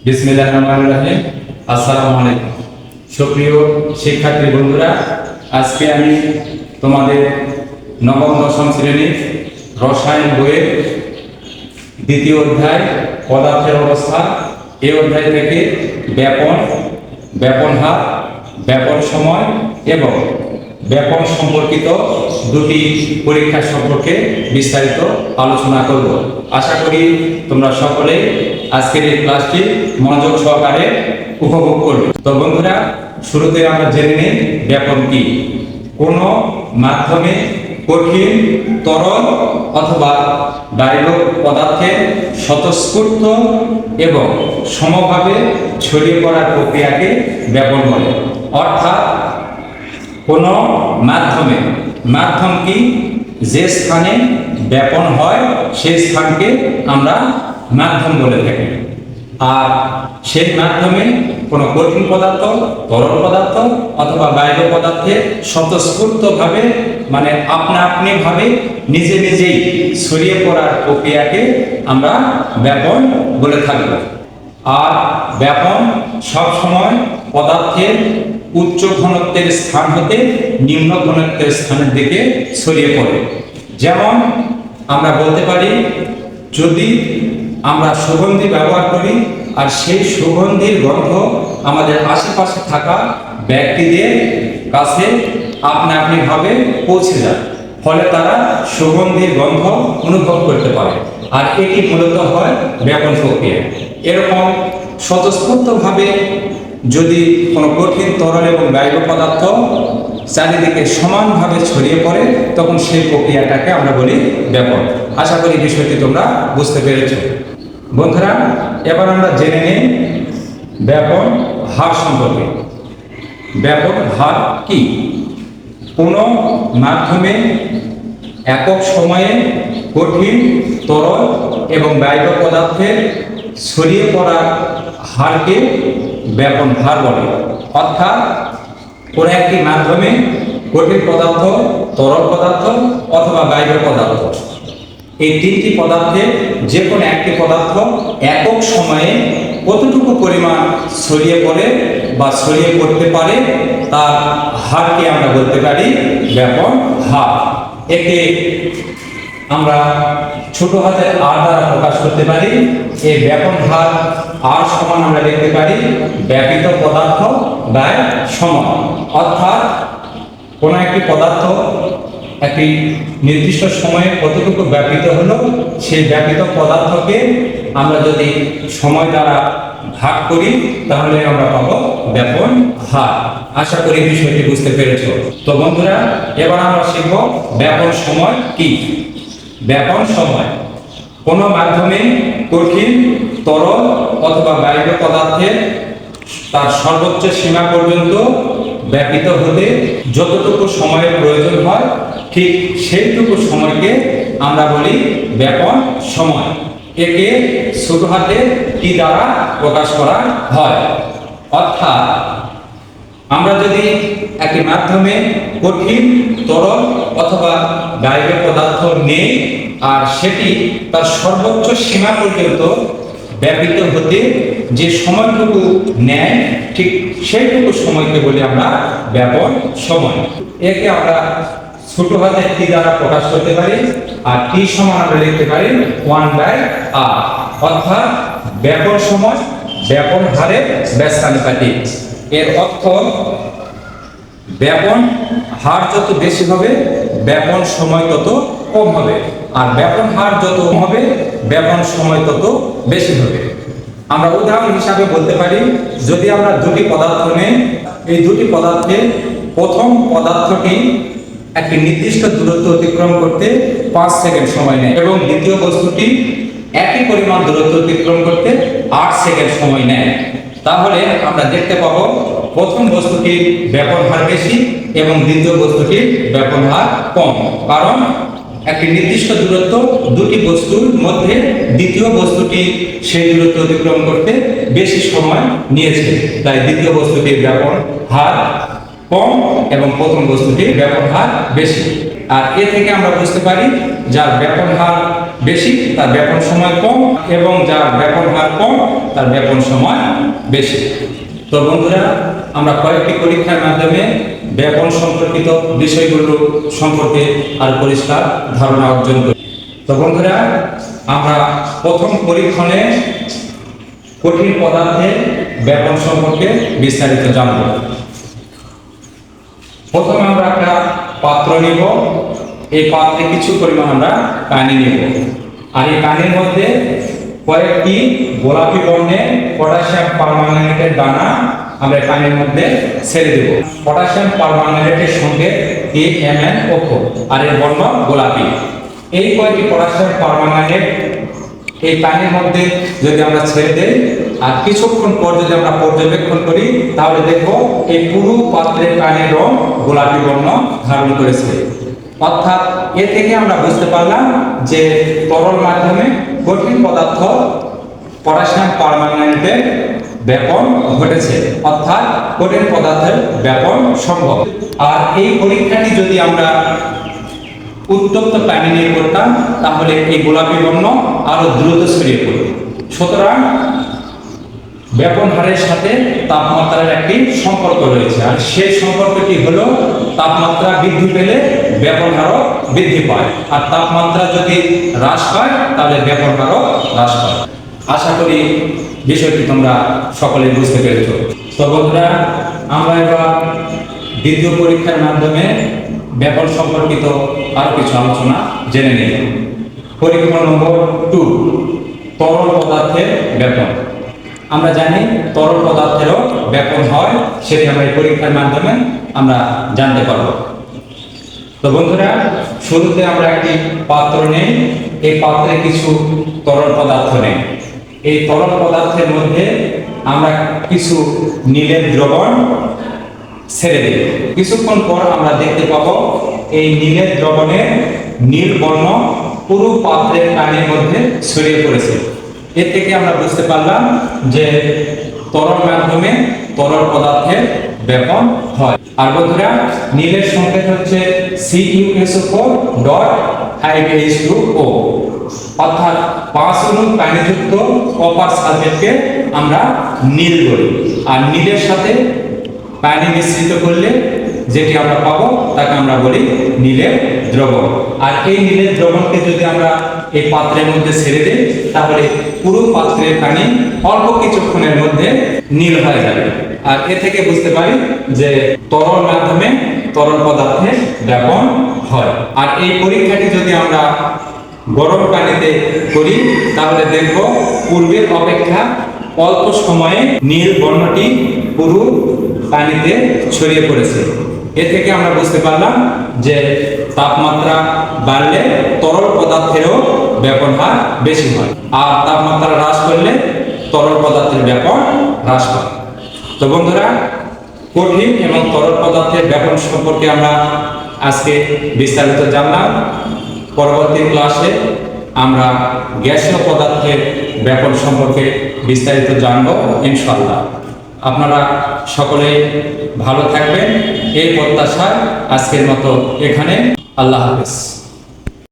বিসমিল্লাহির রহমানির রহিম। আসসালামু আলাইকুম। সুপ্রিয় শিক্ষার্থী বন্ধুরা, আজকে আমি তোমাদের নবম দশম শ্রেণীর রসায়ন বইয়ের দ্বিতীয় অধ্যায় পদার্থের অবস্থা, এই অধ্যায় থেকে ব্যাপন, ব্যাপন হার, ব্যাপন সময় এবং ব্যাপন সম্পর্কিত দুটি পরীক্ষা সম্পর্কে বিস্তারিত আলোচনা করব। আশা করি তোমরা সকলে আজকের এই ক্লাসটি মনোযোগ সহকারে উপভোগ করবে। তো বন্ধুরা, শুরুতে আমরা জেনে নিই ব্যাপন কি। কোনো মাধ্যমে কঠিন, তরল অথবা বায়বীয় পদার্থের স্বতঃস্ফূর্ত এবং সমভাবে ছড়িয়ে পড়ার প্রক্রিয়াকে ব্যাপন বলে। অর্থাৎ কোনো মাধ্যমে, মাধ্যম কি, যে স্থানে ব্যাপন হয় সেই স্থানকে আমরা মাধ্যম বলে থাকি। আর সেই মাধ্যমে কোনো কঠিন পদার্থ, তরল পদার্থ অথবা বায়বীয় পদার্থের স্বতঃস্ফূর্তভাবে মানে আপনি ভাবে নিজে নিজেই ছড়িয়ে পড়ার প্রক্রিয়াকে আমরা ব্যাপন বলে থাকব। আর ব্যাপন সবসময় পদার্থের উচ্চ ঘনত্বের স্থান হতে নিম্ন ঘনত্বের স্থানের দিকে ছড়িয়ে পড়ে। যেমন আমরা বলতে পারি, যদি আমরা সুগন্ধি ব্যবহার করি আর সেই সুগন্ধির গন্ধ আমাদের আশেপাশে থাকা ব্যক্তিদের কাছে আপনিভাবে পৌঁছে যায়, ফলে তারা সুগন্ধির গন্ধ অনুভব করতে পারে। আর এটি মূলত হয় ব্যাপন প্রক্রিয়া। এরকম স্বতঃস্ফূর্তভাবে যদি কোনো কঠিন, তরল এবং বায়বীয় পদার্থ চারিদিকে সমানভাবে ছড়িয়ে পড়ে, তখন সেই প্রক্রিয়াটাকে আমরা বলি ব্যাপন। আশা করি বিষয়টি তোমরা বুঝতে পেরেছ। বন্ধুরা, এবার আমরা জেনে নিই ব্যাপন হার সম্পর্কে। ব্যাপন হার কি? কোনো মাধ্যমে একক সময়ে কঠিন, তরল এবং বায়বীয় পদার্থের ছড়িয়ে পড়ার হারকে ব্যাপন হার বলে। অর্থাৎ কোনো একটি মাধ্যমে কঠিন পদার্থ, তরল পদার্থ অথবা বায়বীয় পদার্থ, এই তিনটি পদার্থের যে কোনো একটি পদার্থ একক সময়ে কতটুকু পরিমাণ ছড়িয়ে পড়ে বা ছড়িয়ে পড়তে পারে তার হারকে আমরা বলতে পারি ব্যাপন হার। একে আমরা ছোট হাতের আর দ্বারা প্রকাশ করতে পারি। এই ব্যাপন হার আর সমান আমরা লিখতে পারি ব্যাপিত পদার্থ বাই সময়। অর্থাৎ কোনো একটি পদার্থ একটি নির্দিষ্ট সময়ে কতটুকু ব্যাপিত হলো, সেই ব্যাপিত পদার্থকে আমরা যদি সময় দ্বারা ভাগ করি তাহলে আমরা পাবো ব্যাপন হার। আশা করি বিষয়টি বুঝতে পেরেছ। তো বন্ধুরা, এবার আমরা শিখব ব্যাপন সময় কি। ব্যাপন সময় কোনো মাধ্যমে কঠিন, তরল অথবা বায়বীয় পদার্থের তার সর্বোচ্চ সীমা পর্যন্ত ব্যাপিত হতে যতটুকু সময়ের প্রয়োজন হয়, ঠিক সেইটুকু সময়কে আমরা বলি ব্যাপন সময়। একে ছোট হাতে টি দ্বারা প্রকাশ করা হয়। অর্থাৎ আমরা যদি একটি মাধ্যমে কঠিন, তরল অথবা বায়বীয় পদার্থ নেই আর সেটি তার সর্বোচ্চ সীমা পর্যন্ত ব্যাপিত হতে যে সময়টুকু নেয়, ঠিক সেইটুকু সময়কে বলি আমরা ব্যাপন সময়। একে আমরা ছোট হাতের টি দ্বারা প্রকাশ করতে পারি আর টি সমান আমরা লিখতে পারি 1/r। অর্থাৎ ব্যাপন সময় ব্যাপন হারের ব্যস্তানুপাতিক। এর অর্থ ব্যাপন হার যত বেশি হবে ব্যাপন সময় তত কম হবে, আর ব্যাপন হার যত কম হবে ব্যাপন সময় তত বেশি হবে। আমরা উদাহরণ হিসাবে বলতে পারি, যদি আমরা দুটি পদার্থ নেই, এই দুটি পদার্থের প্রথম পদার্থটি একটি নির্দিষ্ট দূরত্ব অতিক্রম করতে 5 সেকেন্ড সময় নেয় এবং দ্বিতীয় বস্তুটি একই পরিমাণ দূরত্ব অতিক্রম করতে 8 সেকেন্ড সময় নেয়, তাহলে আমরা দেখতে পাবো প্রথম বস্তুটির ব্যাপন হার বেশি এবং দ্বিতীয় বস্তুটির ব্যাপন হার কম। কারণ একটি নির্দিষ্ট দূরত্ব দুটি বস্তুর মধ্যে দ্বিতীয় বস্তুটি সেই দূরত্ব অতিক্রম করতে বেশি সময় নিয়েছে, তাই দ্বিতীয় বস্তুটির ব্যাপন হার কম এবং প্রথম বস্তুটির ব্যাপন হার বেশি। আর এ থেকে আমরা বুঝতে পারি যার ব্যাপন হার বেশি তার ব্যাপন সময় কম, এবং যার ব্যাপন হার কম তার ব্যাপন সময় বেশি। তো বন্ধুরা, আমরা কয়েকটি পরীক্ষার মাধ্যমে ব্যাপন সম্পর্কিত বিষয়গুলো সম্পর্কে আর পরিষ্কার ধারণা অর্জন করি। তো বন্ধুরা, আমরা প্রথম পরীক্ষণে কঠিন পদার্থের ব্যাপন সম্পর্কে বিস্তারিত জানব। প্রথমে আমরা একটা পাত্র নিব, এই পাত্রে কিছু পরিমাণ আমরা পানি নিব, আর এই পানির মধ্যে কয়েকটি গোলাপি বর্ণের পটাশিয়াম পারম্যাঙ্গানেটের দানা আমরা পানির মধ্যে ছেড়ে দেব। পটাশিয়াম পারম্যাঙ্গানেটের সঙ্গে KMnO4, আর এর বর্ণ গোলাপি। এই কয়েকটি পটাশিয়াম পারম্যাঙ্গানেট এই পানির মধ্যে যদি আমরা ছেড়ে দেই আর কিছুক্ষণ পর যদি আমরা পর্যবেক্ষণ করি, তাহলে দেখব এই পুরো পাত্রের পানির রং গোলাপি বর্ণ ধারণ করেছে। অর্থাৎ এ থেকে আমরা বুঝতে পারলাম যে তরল মাধ্যমে কঠিন পদার্থ পটাশিয়াম পারম্যাঙ্গানেটের ব্যাপন ঘটেছে, অর্থাৎ কঠিন পদার্থের ব্যাপন সম্ভব। আর এই পরীক্ষাটি যদি আমরা উত্তপ্ত পানি নিয়ে করতাম, তাহলে এই গোলাপি বর্ণ আরো দ্রুত ছড়িয়ে পড়বে। সুতরাং ব্যাপন হারের সাথে তাপমাত্রার একটি সম্পর্ক রয়েছে, আর সেই সম্পর্কটি হলো তাপমাত্রা বৃদ্ধি পেলে ব্যাপন হারও বৃদ্ধি পায়, আর তাপমাত্রা যদি হ্রাস পায় তাহলে ব্যাপন হারও হ্রাস পায়। আশা করি বিষয়টি তোমরা সকলে বুঝতে পেরেছ। তো বন্ধুরা, আমরা এবার দ্বিতীয় পরীক্ষার মাধ্যমে ব্যাপন সম্পর্কিত আরো কিছু আলোচনা জেনে নিই। পরীক্ষা নম্বর 2, তরল পদার্থের ব্যাপন। আমরা জানি তরল পদার্থেরও ব্যাপন হয়, সেটি আমরা এই পরীক্ষার মাধ্যমে আমরা জানতে পারব। তো বন্ধুরা, শুরুতে আমরা একটি পাত্র নেই, এই পাত্রে কিছু তরল পদার্থ নেই। এই তরল পদার্থের মধ্যে আমরা কিছু নীলের দ্রবণ ছেড়ে দিই। কিছুক্ষণ পর আমরা দেখতে পাবো এই নীলের দ্রবণের নীল বর্ণ পুরো পাত্রের পানির মধ্যে ছড়িয়ে পড়েছে। এর থেকে আমরা বুঝতে পারলাম যে তরল মাধ্যমে তরল পদার্থের ব্যাপন হয়। আর বন্ধুরা, নীলের সংকেত হচ্ছে CuSO4.5H2O, অর্থাৎ 5 ইউনিট পানিযুক্ত কপার সালফেটকে আমরা নীল বলি। আর নীলের সাথে পানি মিশ্রিত করলে যেটি আমরা পাবো তাকে আমরা বলি নীলের দ্রবণ। আর এই নীলের দ্রবণকে যদি আমরা এই পাত্রের মধ্যে ছেড়ে দিই, তাহলে পুরো পাত্রের পানি অল্প কিছুক্ষণের মধ্যে নীল হয়ে যাবে। আর এ থেকে বুঝতে পারি যে তরল মাধ্যমে তরল পদার্থের ব্যাপন হয়। আর এই পরীক্ষাটি যদি আমরা গরম পানিতে করি, তাহলে দেখব পূর্বের অপেক্ষা অল্প সময়ে নীল বর্ণটি পুরো পানিতে ছড়িয়ে পড়েছে। এ থেকে আমরা বুঝতে পারলাম যে তাপমাত্রা বাড়লে তরল পদার্থেরও ব্যাপন হার বেশি হয়, আর তাপমাত্রা হ্রাস করলে তরল পদার্থের ব্যাপন হ্রাস পায়। তো বন্ধুরা, কঠিন এবং তরল পদার্থের ব্যাপন সম্পর্কে আমরা আজকে বিস্তারিত জানলাম। পরবর্তী ক্লাসে আমরা গ্যাসীয় পদার্থের ব্যাপন সম্পর্কে বিস্তারিত জানব ইনশাআল্লাহ। আপনারা সকলে ভালো থাকবেন এই প্রত্যাশায় আজকের মতো এখানে। আল্লাহ হাফেজ।